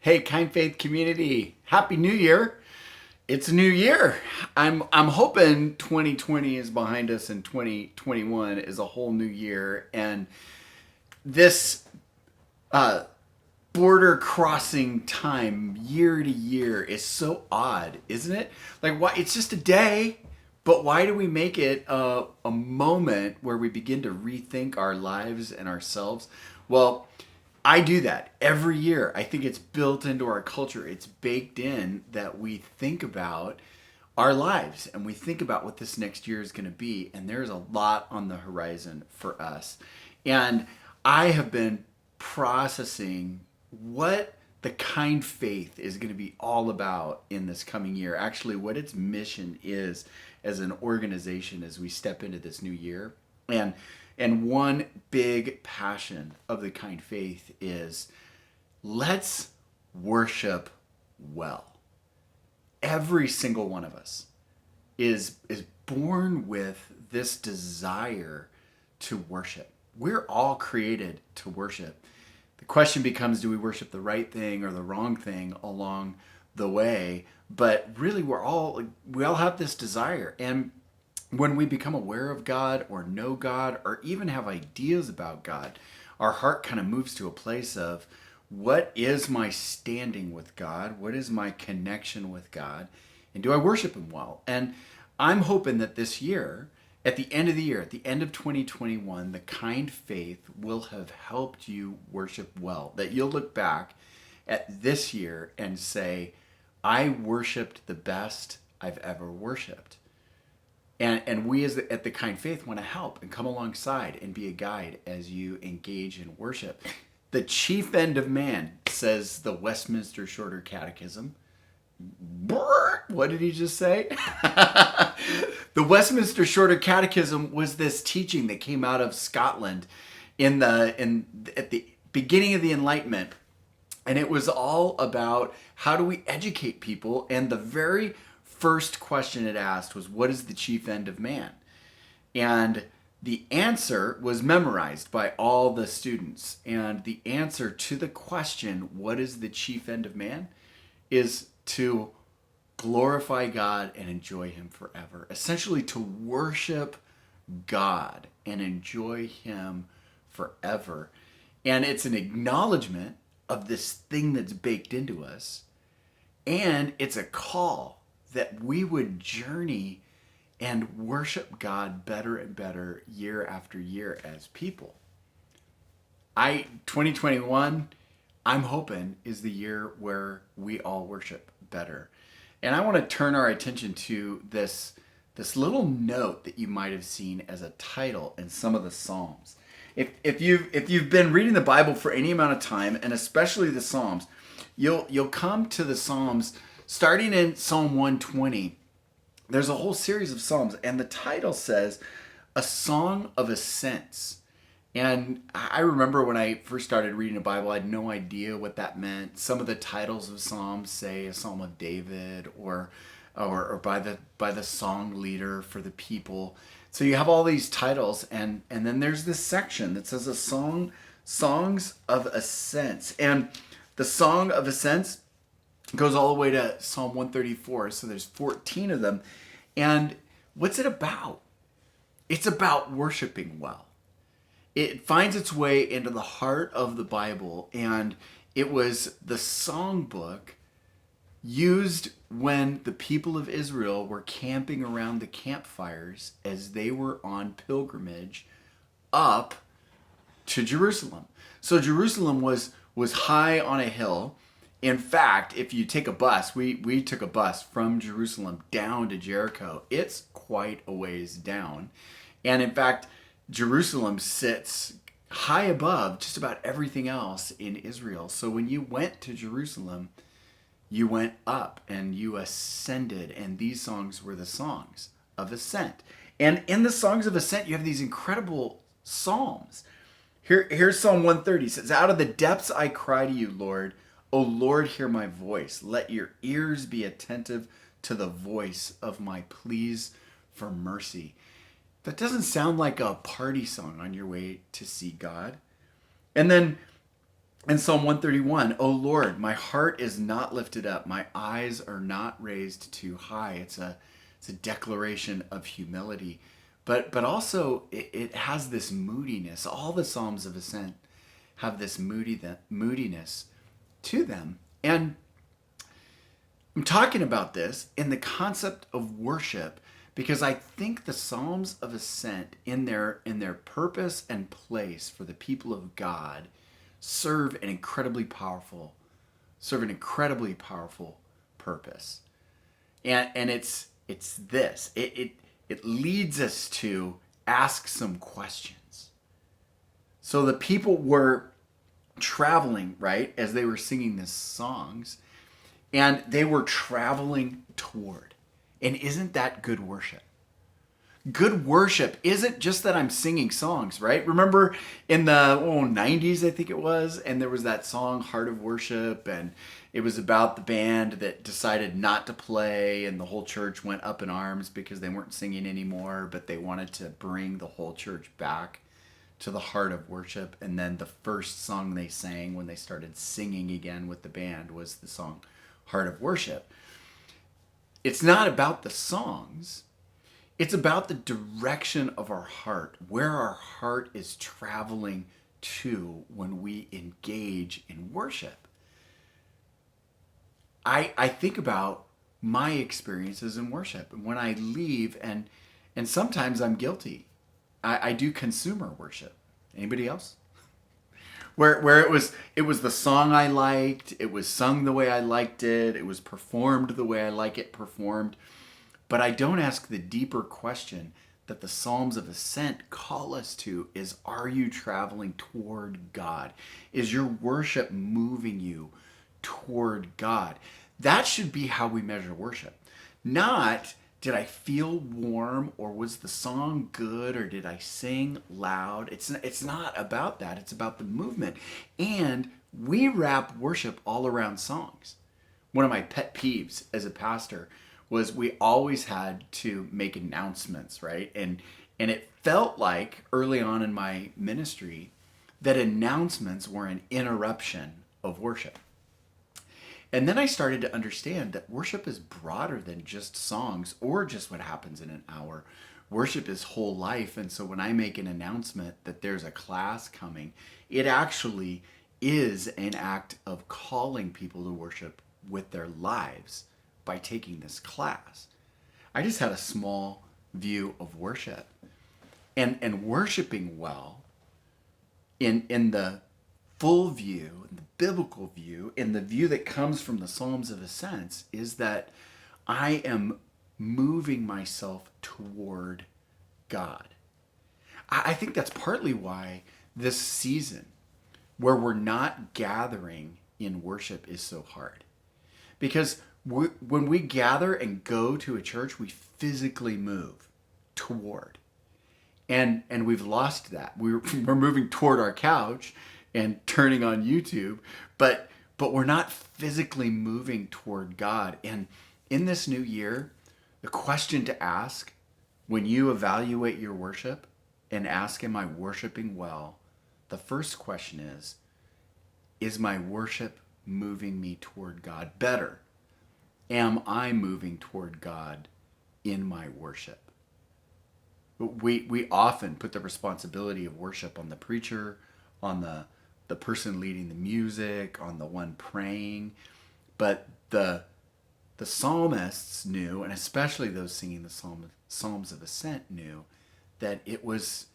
Hey, Kind Faith community, Happy New Year. It's a new year. I'm hoping 2020 is behind us and 2021 is a whole new year. And this uh, border crossing time year to year is so odd, isn't it? Like, why? It's just a day, but why do we make it a moment where we begin to rethink our lives and ourselves? Well, I do that every year. I think it's built into our culture. It's baked in that we think about our lives and we think about what this next year is going to be. And there's a lot on the horizon for us. And I have been processing what the kind faith is going to be all about in this coming year. Actually, what its mission is as an organization as we step into this new year. And one big passion of the kind faith is let's worship well. Every single one of us is born with this desire to worship. We're all created to worship. The question becomes, do we worship the right thing or the wrong thing along the way? But really we all have this desire. And when we become aware of God or know God or even have ideas about God, our heart kind of moves to a place of what is my standing with God? What is my connection with God? And do I worship Him well? And I'm hoping that this year, at the end of the year, at the end of 2021, the kind faith will have helped you worship well. That you'll look back at this year and say, I worshiped the best I've ever worshiped. And we at the Kind Faith want to help and come alongside and be a guide as you engage in worship. The chief end of man, says the Westminster Shorter Catechism. Brr, what did he just say? The Westminster Shorter Catechism was this teaching that came out of Scotland at the beginning of the Enlightenment. And it was all about how do we educate people, and the very first question it asked was, what is the chief end of man? And the answer was memorized by all the students. And the answer to the question, what is the chief end of man, is to glorify God and enjoy Him forever. Essentially to worship God and enjoy Him forever. And it's an acknowledgement of this thing that's baked into us. And it's a call that we would journey and worship God better and better year after year as people. 2021, I'm hoping, is the year where we all worship better. And I want to turn our attention to this little note that you might have seen as a title in some of the Psalms. If you've been reading the Bible for any amount of time, and especially the Psalms, you'll come to the Psalms starting in Psalm 120. There's a whole series of Psalms, and the title says, A Song of Ascents. And I remember when I first started reading the Bible, I had no idea what that meant. Some of the titles of Psalms say a Psalm of David or by the song leader for the people. So you have all these titles, and then there's this section that says Songs of Ascents. And the Song of Ascents goes all the way to Psalm 134. So there's 14 of them. And what's it about? It's about worshiping well. It finds its way into the heart of the Bible, and it was the songbook used when the people of Israel were camping around the campfires as they were on pilgrimage up to Jerusalem. So Jerusalem was high on a hill. In fact, if you take a bus, we took a bus from Jerusalem down to Jericho. It's quite a ways down. And in fact, Jerusalem sits high above just about everything else in Israel. So when you went to Jerusalem, you went up and you ascended. And these songs were the songs of ascent. And in the songs of ascent, you have these incredible psalms. Here's Psalm 130. It says, Out of the depths I cry to you, Lord. O Lord, hear my voice. Let your ears be attentive to the voice of my pleas for mercy. That doesn't sound like a party song on your way to see God. And then In Psalm 131, O Lord, my heart is not lifted up, my eyes are not raised too high. It's a declaration of humility, but also it has this moodiness. All the Psalms of Ascent have this moodiness to them. And I'm talking about this in the concept of worship because I think the Psalms of Ascent in their purpose and place for the people of God serve an incredibly powerful purpose. And it's this. It leads us to ask some questions. So the people were traveling, right, as they were singing these songs, and they were traveling toward. And isn't that good worship? Good worship isn't just that I'm singing songs, right? Remember in the 90s, I think it was, and there was that song, Heart of Worship, and it was about the band that decided not to play, and the whole church went up in arms because they weren't singing anymore, but they wanted to bring the whole church back to the heart of worship. And then the first song they sang when they started singing again with the band was the song, Heart of Worship. It's not about the songs. It's about the direction of our heart, where our heart is traveling to when we engage in worship. I think about my experiences in worship and when I leave, and sometimes I'm guilty. I do consumer worship. Anybody else? Where it was the song I liked, it was sung the way I liked it, it was performed the way I like it performed. But I don't ask the deeper question that the Psalms of Ascent call us to is, are you traveling toward God? Is your worship moving you toward God? That should be how we measure worship. Not, did I feel warm, or was the song good, or did I sing loud? It's not about that. It's about the movement. And we wrap worship all around songs. One of my pet peeves as a pastor was we always had to make announcements, right? And it felt like early on in my ministry that announcements were an interruption of worship. And then I started to understand that worship is broader than just songs or just what happens in an hour. Worship is whole life. And so when I make an announcement that there's a class coming, it actually is an act of calling people to worship with their lives by taking this class. I just had a small view of worship. And worshiping well in the full view, in the biblical view, in the view that comes from the Psalms of Ascents, is that I am moving myself toward God. I think that's partly why this season where we're not gathering in worship is so hard. Because when we gather and go to a church, we physically move toward. And we've lost that. We're moving toward our couch and turning on YouTube, but we're not physically moving toward God. And in this new year, the question to ask when you evaluate your worship and ask, am I worshiping well? The first question is my worship moving me toward God better? Am I moving toward God in my worship? We often put the responsibility of worship on the preacher, on the person leading the music, on the one praying. But the psalmists knew, and especially those singing the Psalms of Ascent knew, that it was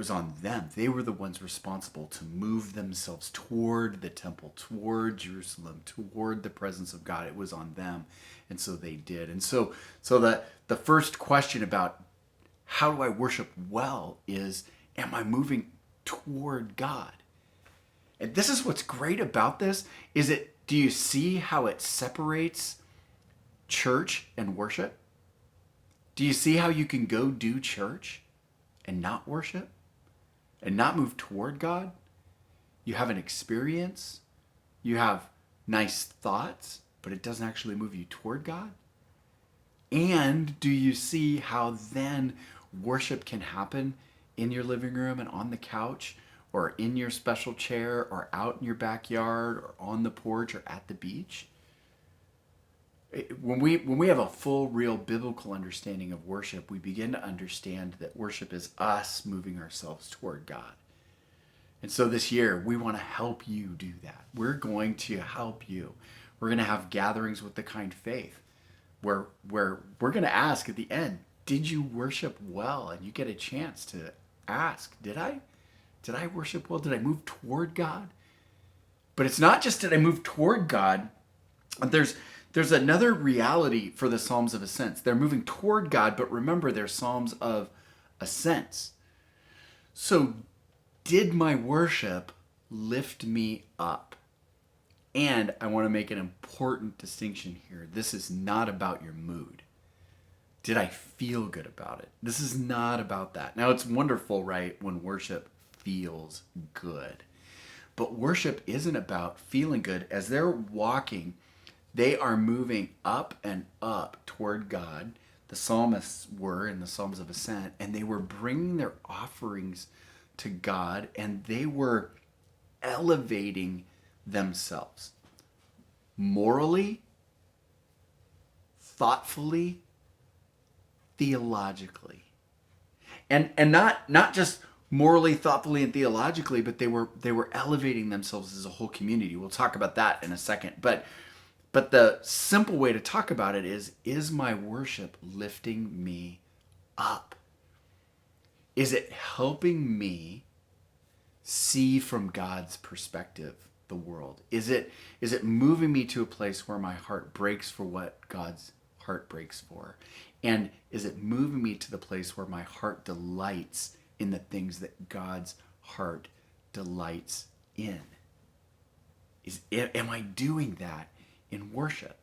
on them. They were the ones responsible to move themselves toward the temple, toward Jerusalem, toward the presence of God. It was on them, and so they did. And so the first question about how do I worship well is, am I moving toward God? And this is what's great about this, do you see how it separates church and worship? Do you see how you can go do church and not worship and not move toward God? You have an experience, you have nice thoughts, but it doesn't actually move you toward God. And do you see how then worship can happen in your living room and on the couch or in your special chair or out in your backyard or on the porch or at the beach. When we have a full, real biblical understanding of worship, we begin to understand that worship is us moving ourselves toward God. And so this year, we want to help you do that. We're going to help you. We're going to have gatherings with the Kind Faith where we're going to ask at the end, did you worship well? And you get a chance to ask, did I worship well? Did I move toward God? But it's not just did I move toward God. There's another reality for the Psalms of Ascents. They're moving toward God, but remember, they're Psalms of Ascents. So did my worship lift me up? And I want to make an important distinction here. This is not about your mood. Did I feel good about it? This is not about that. Now, it's wonderful, right, when worship feels good. But worship isn't about feeling good. As they're walking, they are moving up and up toward God. The psalmists were in the Psalms of Ascent, and they were bringing their offerings to God, and they were elevating themselves morally, thoughtfully, theologically. And not just morally, thoughtfully, and theologically, but they were elevating themselves as a whole community. We'll talk about that in a second. But the simple way to talk about it is my worship lifting me up? Is it helping me see from God's perspective the world? Is it moving me to a place where my heart breaks for what God's heart breaks for? And is it moving me to the place where my heart delights in the things that God's heart delights in? Am I doing that in worship?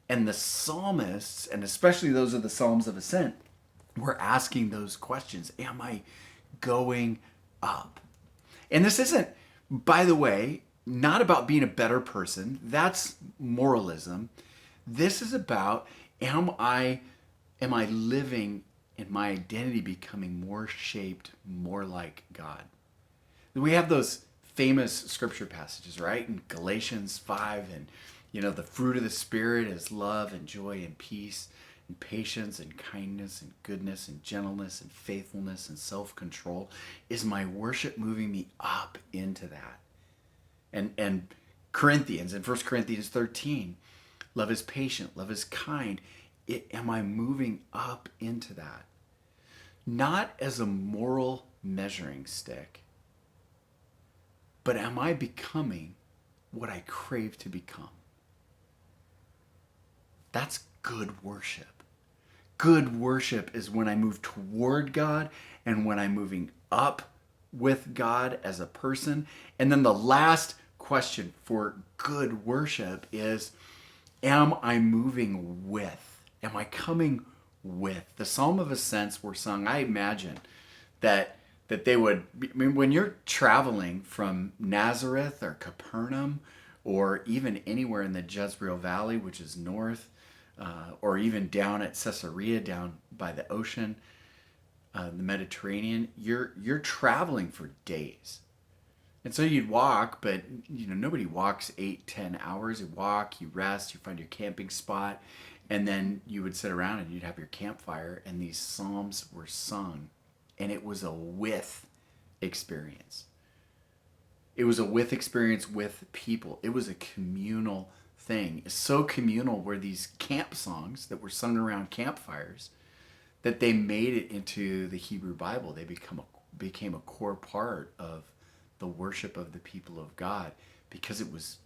And the psalmists, and especially those of the Psalms of Ascent, were asking those questions. Am I going up? And this isn't, by the way, not about being a better person. That's moralism. This is about, am I living in my identity becoming more shaped, more like God? We have those famous scripture passages, right? In Galatians 5, and the fruit of the Spirit is love and joy and peace and patience and kindness and goodness and gentleness and faithfulness and self-control. Is my worship moving me up into that? And Corinthians, in 1 Corinthians 13, love is patient, love is kind. Am I moving up into that? Not as a moral measuring stick, but am I becoming what I crave to become? That's good worship. Good worship is when I move toward God and when I'm moving up with God as a person. And then the last question for good worship is, am I moving with? Am I coming with? The Psalm of Ascents were sung, I imagine, that they would, when you're traveling from Nazareth or Capernaum or even anywhere in the Jezreel Valley, which is north, or even down at Caesarea, down by the ocean, the Mediterranean, you're traveling for days. And so you'd walk, but nobody walks 8-10 hours. You walk, you rest, you find your camping spot, and then you would sit around and you'd have your campfire, and these psalms were sung. And it was a with experience. It was a with experience with people. It was a communal thing. It's so communal were these camp songs that were sung around campfires that they made it into the Hebrew Bible. They became a core part of the worship of the people of God because it was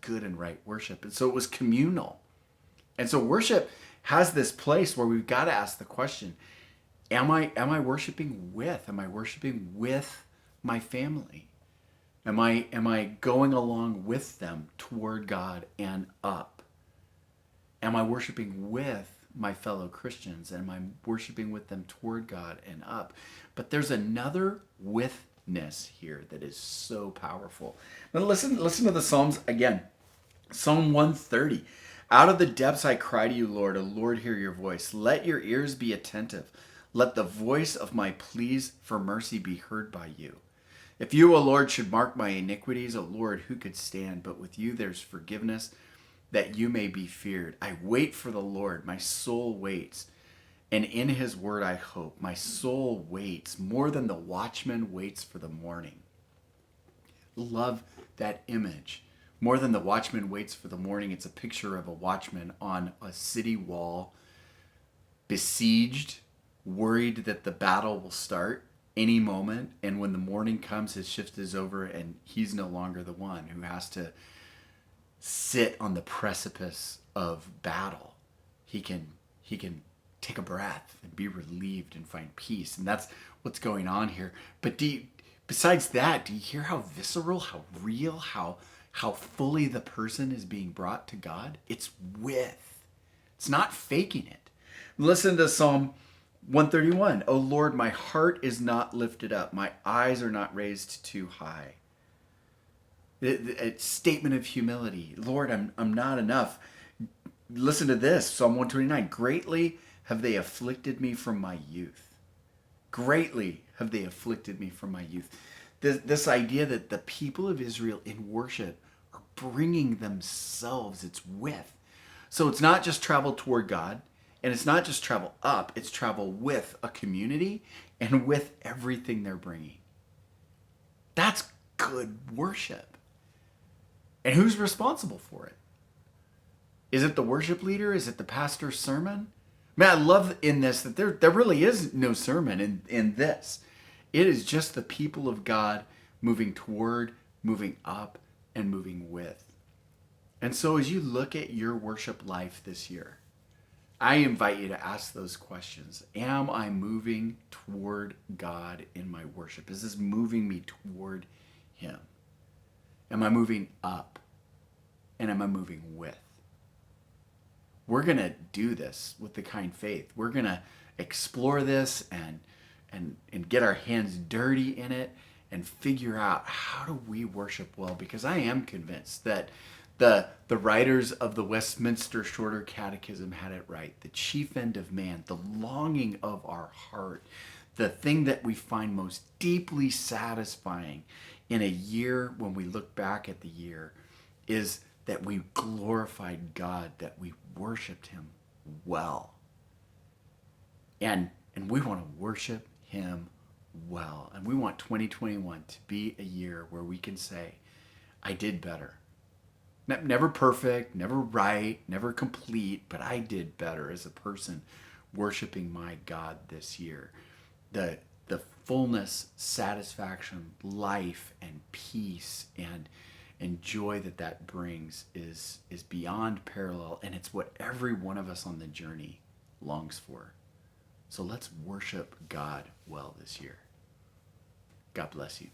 good and right worship. And so it was communal. And so worship has this place where we've got to ask the question, am I worshiping with? Am I worshiping with my family? Am I going along with them toward God and up? Am I worshiping with my fellow Christians? Am I worshiping with them toward God and up? But there's another withness here that is so powerful. Now listen to the Psalms again. Psalm 130. Out of the depths I cry to you, Lord. O Lord, hear your voice. Let your ears be attentive. Let the voice of my pleas for mercy be heard by you. If you, O Lord, should mark my iniquities, O Lord, who could stand? But with you there's forgiveness, that you may be feared. I wait for the Lord. My soul waits, and in his word I hope. My soul waits more than the watchman waits for the morning. Love that image. More than the watchman waits for the morning. It's a picture of a watchman on a city wall, besieged, worried that the battle will start any moment. And when the morning comes, his shift is over and he's no longer the one who has to sit on the precipice of battle. He can take a breath and be relieved and find peace. And that's what's going on here. But besides that, do you hear how visceral, how real, how fully the person is being brought to God? It's not faking it. Listen to Psalm 131. O Lord, my heart is not lifted up. My eyes are not raised too high. A statement of humility. Lord, I'm not enough. Listen to this, Psalm 129. Greatly have they afflicted me from my youth. Greatly have they afflicted me from my youth. This idea that the people of Israel in worship are bringing themselves, it's with. So it's not just travel toward God, and it's not just travel up, it's travel with a community and with everything they're bringing. That's good worship. And who's responsible for it? Is it the worship leader? Is it the pastor's sermon? Man, I love in this that there really is no sermon in this. It is just the people of God moving toward, moving up, and moving with. And so as you look at your worship life this year, I invite you to ask those questions. Am I moving toward God in my worship? Is this moving me toward him? Am I moving up? And am I moving with? We're going to do this with the Kind Faith. We're going to explore this and get our hands dirty in it and figure out, how do we worship well? Because I am convinced that the writers of the Westminster Shorter Catechism had it right. The chief end of man, the longing of our heart, the thing that we find most deeply satisfying in a year when we look back at the year, is that we glorified God, that we worshiped him well. And we want to worship him well. And we want 2021 to be a year where we can say, I did better. Never perfect, never right, never complete, but I did better as a person worshiping my God this year. The fullness, satisfaction, life, and peace and joy that brings is beyond parallel, and it's what every one of us on the journey longs for. So let's worship God well this year. God bless you.